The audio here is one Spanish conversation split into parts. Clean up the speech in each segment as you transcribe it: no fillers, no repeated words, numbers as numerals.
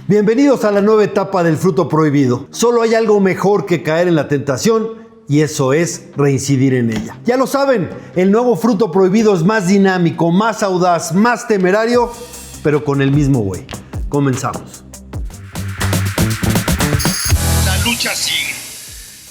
Bienvenidos a la nueva etapa del fruto prohibido. Solo hay algo mejor que caer en la tentación y eso es reincidir en ella. Ya lo saben, el nuevo fruto prohibido es más dinámico, más audaz, más temerario, pero con el mismo güey. Comenzamos. La lucha sigue.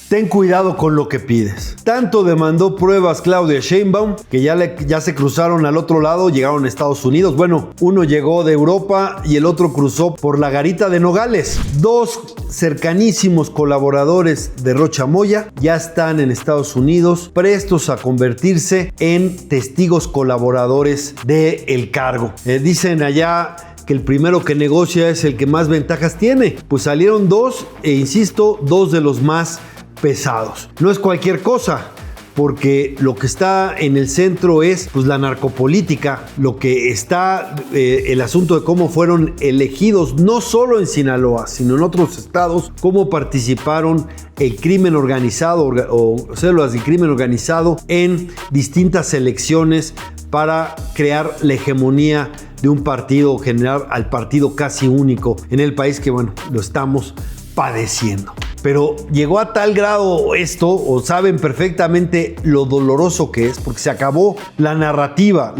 Ten cuidado con lo que pides. Tanto demandó pruebas Claudia Sheinbaum que ya se cruzaron al otro lado, llegaron a Estados Unidos. Bueno, uno llegó de Europa y el otro cruzó por la garita de Nogales. Dos cercanísimos colaboradores de Rocha Moya ya están en Estados Unidos, prestos a convertirse en testigos colaboradores del cargo. Dicen allá que el primero que negocia es el que más ventajas tiene. Pues salieron dos, e insisto, dos de los más pesados. No es cualquier cosa, porque lo que está en el centro es pues la narcopolítica, lo que está el asunto de cómo fueron elegidos no solo en Sinaloa, sino en otros estados, cómo participaron el crimen organizado o células de crimen organizado en distintas elecciones para crear la hegemonía de un partido, generar al partido casi único en el país que, bueno, lo estamos padeciendo. Pero llegó a tal grado esto, o saben perfectamente lo doloroso que es, porque se acabó la narrativa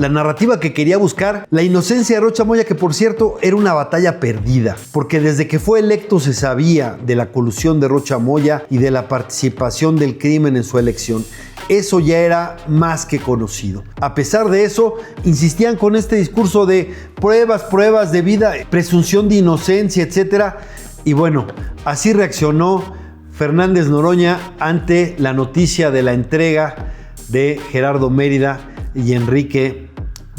que quería buscar la inocencia de Rocha Moya, que por cierto era una batalla perdida, porque desde que fue electo se sabía de la colusión de Rocha Moya y de la participación del crimen en su elección. Eso ya era más que conocido. A pesar de eso, insistían con este discurso de pruebas de vida, presunción de inocencia, etcétera. Y bueno, así reaccionó Fernández Noroña ante la noticia de la entrega de Gerardo Mérida y Enrique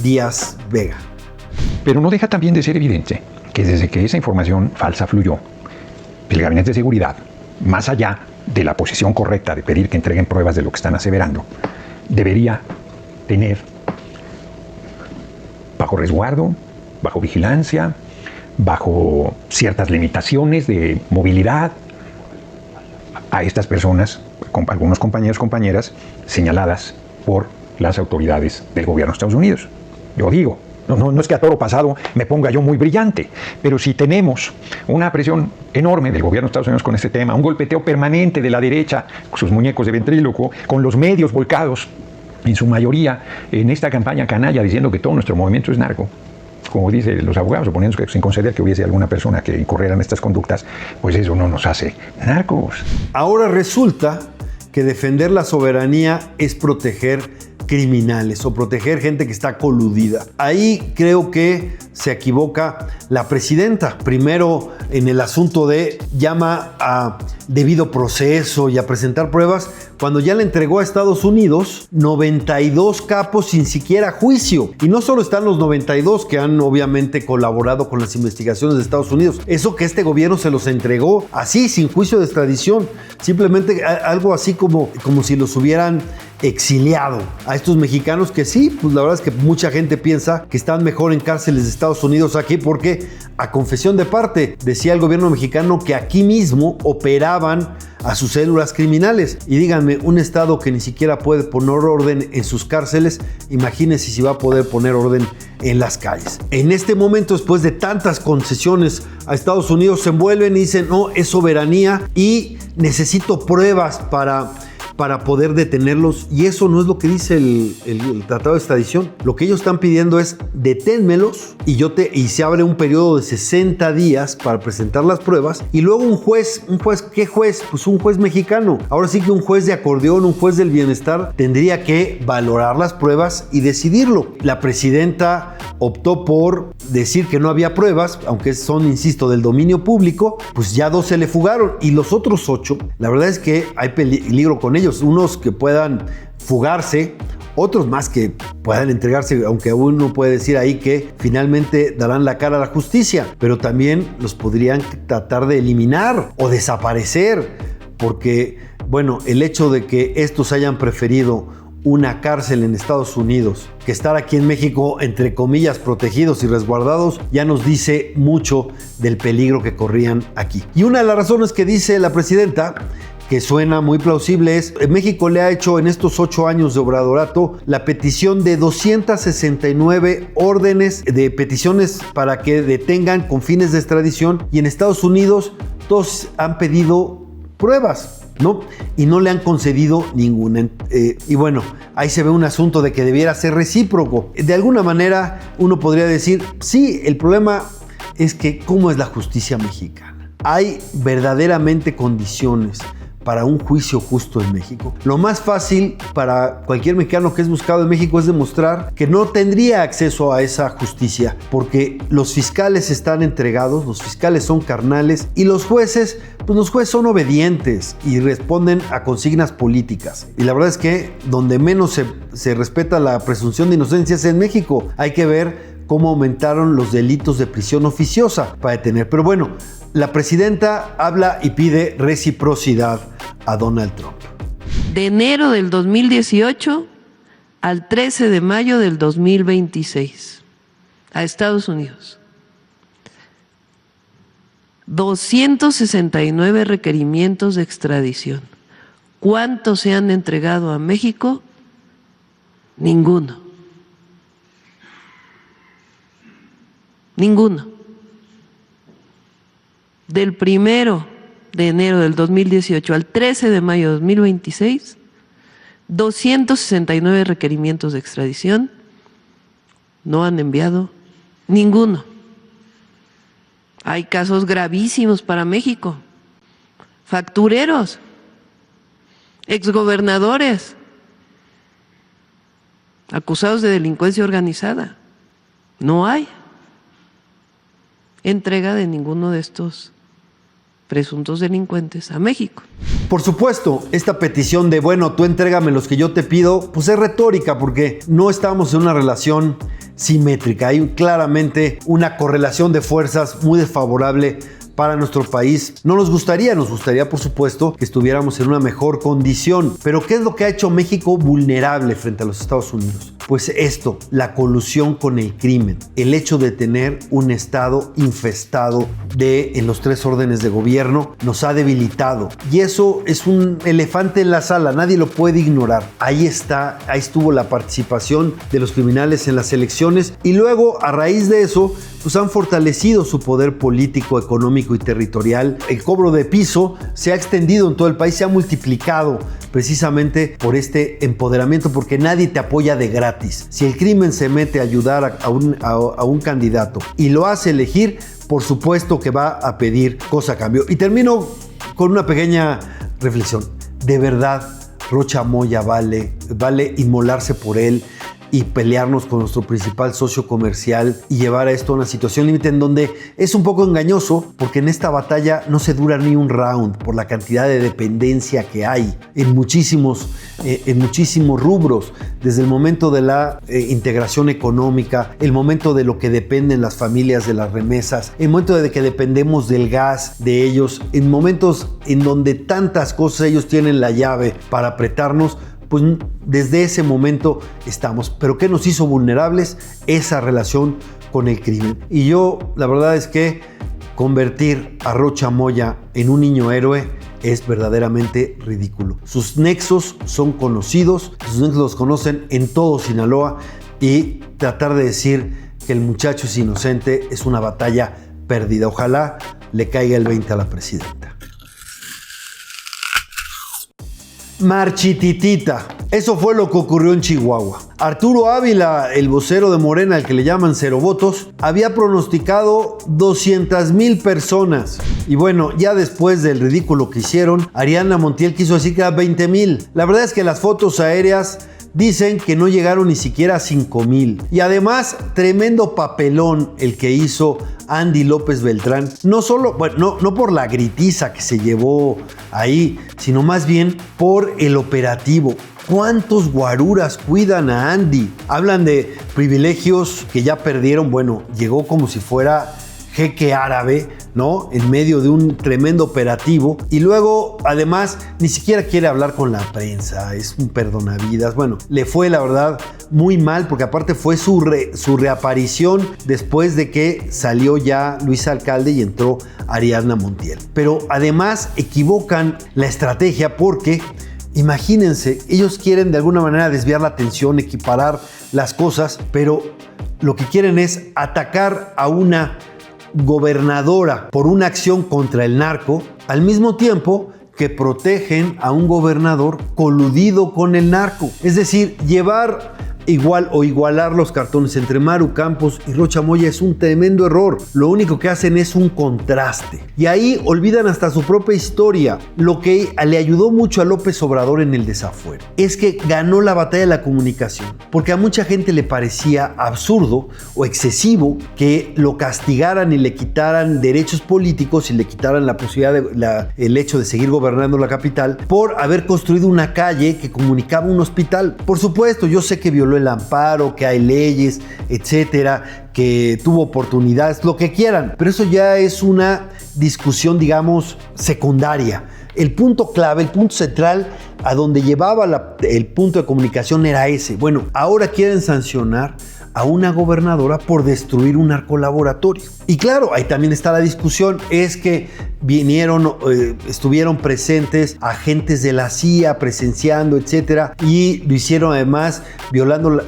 Díaz Vega. Pero no deja también de ser evidente que desde que esa información falsa fluyó, el Gabinete de Seguridad, más allá de la posición correcta de pedir que entreguen pruebas de lo que están aseverando, debería tener bajo resguardo, bajo vigilancia, bajo ciertas limitaciones de movilidad a estas personas, algunos compañeros, compañeras, señaladas por las autoridades del gobierno de Estados Unidos. Yo digo, no es que a toro pasado me ponga yo muy brillante, pero si tenemos una presión enorme del gobierno de Estados Unidos con este tema, un golpeteo permanente de la derecha, sus muñecos de ventrílocuo, con los medios volcados, en su mayoría, en esta campaña canalla diciendo que todo nuestro movimiento es narco, como dicen los abogados, suponiendo que sin conceder que hubiese alguna persona que incurriera en estas conductas, pues eso no nos hace narcos. Ahora resulta que defender la soberanía es proteger criminales o proteger gente que está coludida. Ahí creo que se equivoca la presidenta. Primero, en el asunto de llama a debido proceso y a presentar pruebas, cuando ya le entregó a Estados Unidos 92 capos sin siquiera juicio. Y no solo están los 92 que han obviamente colaborado con las investigaciones de Estados Unidos. Eso que este gobierno se los entregó así, sin juicio de extradición. Simplemente algo así como si los hubieran exiliado a estos mexicanos que sí, pues la verdad es que mucha gente piensa que están mejor en cárceles de Estados Unidos aquí porque, a confesión de parte, decía el gobierno mexicano que aquí mismo operaban a sus células criminales. Y díganme, un estado que ni siquiera puede poner orden en sus cárceles, imagínense si va a poder poner orden en las calles. En este momento, después de tantas concesiones a Estados Unidos, se envuelven y dicen, no, es soberanía y necesito pruebas para poder detenerlos, y eso no es lo que dice el tratado de extradición. Lo que ellos están pidiendo es deténmelos y se abre un periodo de 60 días para presentar las pruebas, y luego un juez, ¿qué juez? Pues un juez mexicano. Ahora sí que un juez de acordeón, un juez del bienestar, tendría que valorar las pruebas y decidirlo. La presidenta optó por decir que no había pruebas, aunque son, insisto, del dominio público. Pues ya 2 se le fugaron, y los otros 8, la verdad es que hay peligro con ellos. Unos que puedan fugarse, otros más que puedan entregarse, aunque uno puede decir ahí que finalmente darán la cara a la justicia, pero también los podrían tratar de eliminar o desaparecer, porque, bueno, el hecho de que estos hayan preferido una cárcel en Estados Unidos que estar aquí en México, entre comillas, protegidos y resguardados, ya nos dice mucho del peligro que corrían aquí. Y una de las razones que dice la presidenta que suena muy plausible es, México le ha hecho en estos 8 años de obradorato la petición de 269 órdenes de peticiones para que detengan con fines de extradición, y en Estados Unidos todos han pedido pruebas, ¿no? Y no le han concedido ninguna. Y bueno, ahí se ve un asunto de que debiera ser recíproco. De alguna manera uno podría decir, sí, el problema es que ¿cómo es la justicia mexicana? ¿Hay verdaderamente condiciones para un juicio justo en México? Lo más fácil para cualquier mexicano que es buscado en México es demostrar que no tendría acceso a esa justicia, porque los fiscales están entregados, los fiscales son carnales, y los jueces son obedientes y responden a consignas políticas. Y la verdad es que donde menos se respeta la presunción de inocencia es en México. Hay que ver cómo aumentaron los delitos de prisión oficiosa para detener. Pero bueno, la presidenta habla y pide reciprocidad a Donald Trump. De enero del 2018 al 13 de mayo del 2026, a Estados Unidos. 269 requerimientos de extradición. ¿Cuántos se han entregado a México? Ninguno. Ninguno. Del 1 de enero del 2018 al 13 de mayo de 2026, 269 requerimientos de extradición, no han enviado ninguno. Hay casos gravísimos para México, factureros, exgobernadores, acusados de delincuencia organizada. No hay entrega de ninguno de estos presuntos delincuentes a México. Por supuesto, esta petición de, bueno, tú entrégame los que yo te pido, pues es retórica, porque no estamos en una relación simétrica. Hay claramente una correlación de fuerzas muy desfavorable para nuestro país. Nos gustaría por supuesto que estuviéramos en una mejor condición, pero ¿qué es lo que ha hecho México vulnerable frente a los Estados Unidos? Pues esto, la colusión con el crimen, el hecho de tener un estado infestado en los 3 órdenes de gobierno nos ha debilitado, y eso es un elefante en la sala, nadie lo puede ignorar. Ahí estuvo la participación de los criminales en las elecciones, y luego a raíz de eso pues han fortalecido su poder político, económico y territorial. El cobro de piso se ha extendido en todo el país, se ha multiplicado precisamente por este empoderamiento, porque nadie te apoya de gratis. Si el crimen se mete a ayudar a un candidato y lo hace elegir, por supuesto que va a pedir cosa a cambio. Y termino con una pequeña reflexión. De verdad, Rocha Moya vale inmolarse por él y pelearnos con nuestro principal socio comercial y llevar a esto a una situación límite en donde es un poco engañoso, porque en esta batalla no se dura ni un round por la cantidad de dependencia que hay en muchísimos rubros, desde el momento de la integración económica, el momento de lo que dependen las familias de las remesas, el momento de que dependemos del gas de ellos, en momentos en donde tantas cosas ellos tienen la llave para apretarnos. Pues desde ese momento estamos. ¿Pero qué nos hizo vulnerables? Esa relación con el crimen. Y yo, la verdad es que convertir a Rocha Moya en un niño héroe es verdaderamente ridículo. Sus nexos son conocidos, sus nexos los conocen en todo Sinaloa, y tratar de decir que el muchacho es inocente es una batalla perdida. Ojalá le caiga el 20 a la presidenta. Marchititita. Eso fue lo que ocurrió en Chihuahua. Arturo Ávila, el vocero de Morena, al que le llaman cero votos, había pronosticado 200,000 personas. Y bueno, ya después del ridículo que hicieron, Ariadna Montiel quiso decir que era 20,000. La verdad es que las fotos aéreas dicen que no llegaron ni siquiera a 5,000. Y además, tremendo papelón el que hizo Andy López Beltrán. No solo, no por la gritiza que se llevó ahí, sino más bien por el operativo. ¿Cuántos guaruras cuidan a Andy? Hablan de privilegios que ya perdieron. Bueno, llegó como si fuera jeque árabe, ¿no? En medio de un tremendo operativo. Y luego, además, ni siquiera quiere hablar con la prensa. Es un perdonavidas. Bueno, le fue, la verdad, muy mal, porque aparte fue su reaparición después de que salió ya Luis Alcalde y entró Ariadna Montiel. Pero además equivocan la estrategia porque, imagínense, ellos quieren de alguna manera desviar la atención, equiparar las cosas, pero lo que quieren es atacar a una gobernadora por una acción contra el narco, al mismo tiempo que protegen a un gobernador coludido con el narco. Es decir, llevar igualar los cartones entre Maru Campos y Rocha Moya es un tremendo error. Lo único que hacen es un contraste. Y ahí olvidan hasta su propia historia. Lo que le ayudó mucho a López Obrador en el desafuero es que ganó la batalla de la comunicación. Porque a mucha gente le parecía absurdo o excesivo que lo castigaran y le quitaran derechos políticos y le quitaran la posibilidad el hecho de seguir gobernando la capital por haber construido una calle que comunicaba un hospital. Por supuesto, yo sé que violó el amparo, que hay leyes, etcétera, que tuvo oportunidades, lo que quieran, pero eso ya es una discusión, digamos, secundaria. El punto clave, el punto central a donde llevaba el punto de comunicación era ese. Bueno, ahora quieren sancionar a una gobernadora por destruir un narcolaboratorio. Y claro, ahí también está la discusión, es que estuvieron presentes agentes de la CIA presenciando, etcétera, y lo hicieron además violando,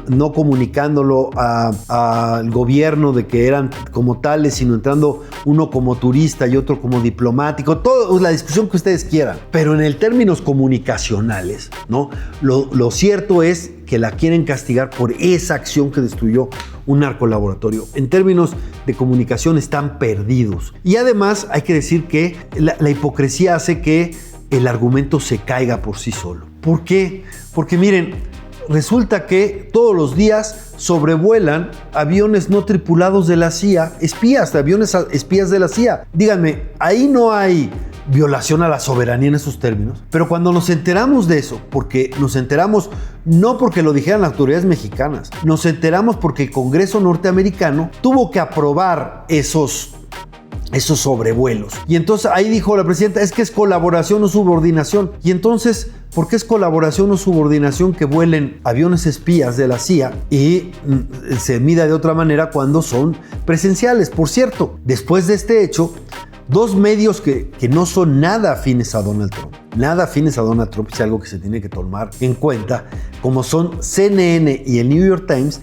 no comunicándolo al gobierno de que eran como tales, sino entrando uno como turista y otro como diplomático, todo la discusión que ustedes quieran. Pero en términos comunicacionales, ¿no? Lo cierto es que la quieren castigar por esa acción que destruyó un narcolaboratorio. En términos de comunicación están perdidos. Y además hay que decir que la hipocresía hace que el argumento se caiga por sí solo. ¿Por qué? Porque miren, resulta que todos los días sobrevuelan aviones no tripulados de la CIA, aviones espías de la CIA. Díganme, ahí no hay violación a la soberanía en esos términos. Pero cuando nos enteramos de eso, porque nos enteramos no porque lo dijeran las autoridades mexicanas, nos enteramos porque el Congreso norteamericano tuvo que aprobar esos sobrevuelos. Y entonces ahí dijo la presidenta, es que es colaboración o subordinación. Y entonces, ¿por qué es colaboración o subordinación que vuelen aviones espías de la CIA y se mida de otra manera cuando son presenciales? Por cierto, después de este hecho, dos medios que no son nada afines a Donald Trump. Nada afines a Donald Trump, es algo que se tiene que tomar en cuenta, como son CNN y el New York Times,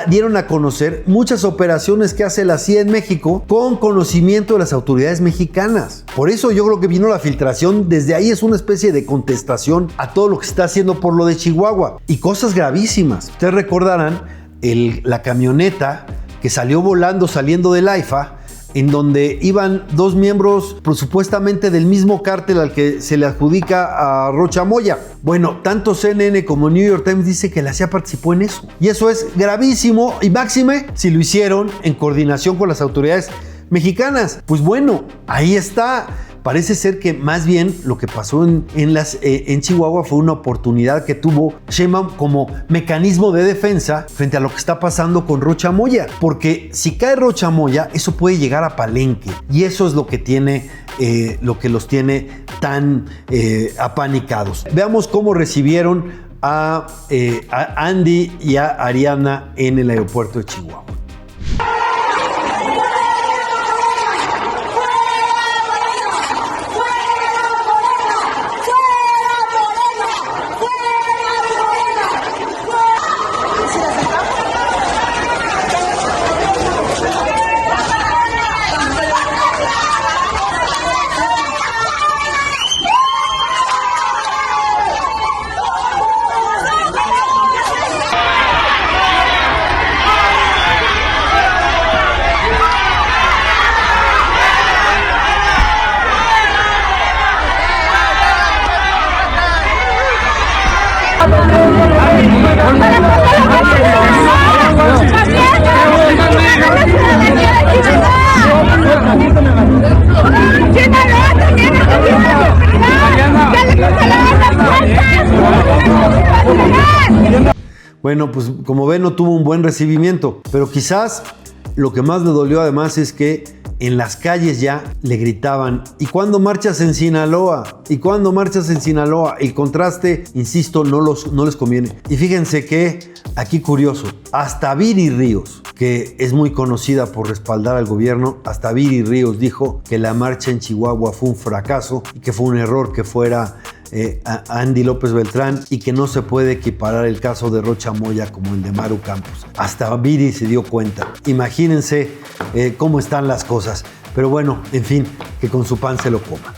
dieron a conocer muchas operaciones que hace la CIA en México con conocimiento de las autoridades mexicanas. Por eso yo creo que vino la filtración, desde ahí es una especie de contestación a todo lo que se está haciendo por lo de Chihuahua. Y cosas gravísimas. Ustedes recordarán la camioneta que salió volando saliendo del AIFA, en donde iban dos miembros supuestamente del mismo cártel al que se le adjudica a Rocha Moya. Bueno, tanto CNN como New York Times dice que la CIA participó en eso. Y eso es gravísimo y máxime si lo hicieron en coordinación con las autoridades mexicanas. Pues bueno, ahí está. Parece ser que más bien lo que pasó en Chihuahua fue una oportunidad que tuvo Sheinbaum como mecanismo de defensa frente a lo que está pasando con Rocha Moya. Porque si cae Rocha Moya, eso puede llegar a Palenque. Y eso es lo que los tiene tan apanicados. Veamos cómo recibieron a Andy y a Ariadna en el aeropuerto de Chihuahua. Bueno, pues como ven, no tuvo un buen recibimiento, pero quizás lo que más le dolió además es que en las calles ya le gritaban: ¿y cuándo marchas en Sinaloa? ¿Y cuándo marchas en Sinaloa? El contraste, insisto, no les conviene. Y fíjense que, aquí curioso, hasta Viri Ríos, que es muy conocida por respaldar al gobierno, hasta Viri Ríos dijo que la marcha en Chihuahua fue un fracaso y que fue un error que fuera a Andy López Beltrán y que no se puede equiparar el caso de Rocha Moya como el de Maru Campos. Hasta Viri se dio cuenta. Imagínense cómo están las cosas. Pero bueno, en fin, que con su pan se lo coma.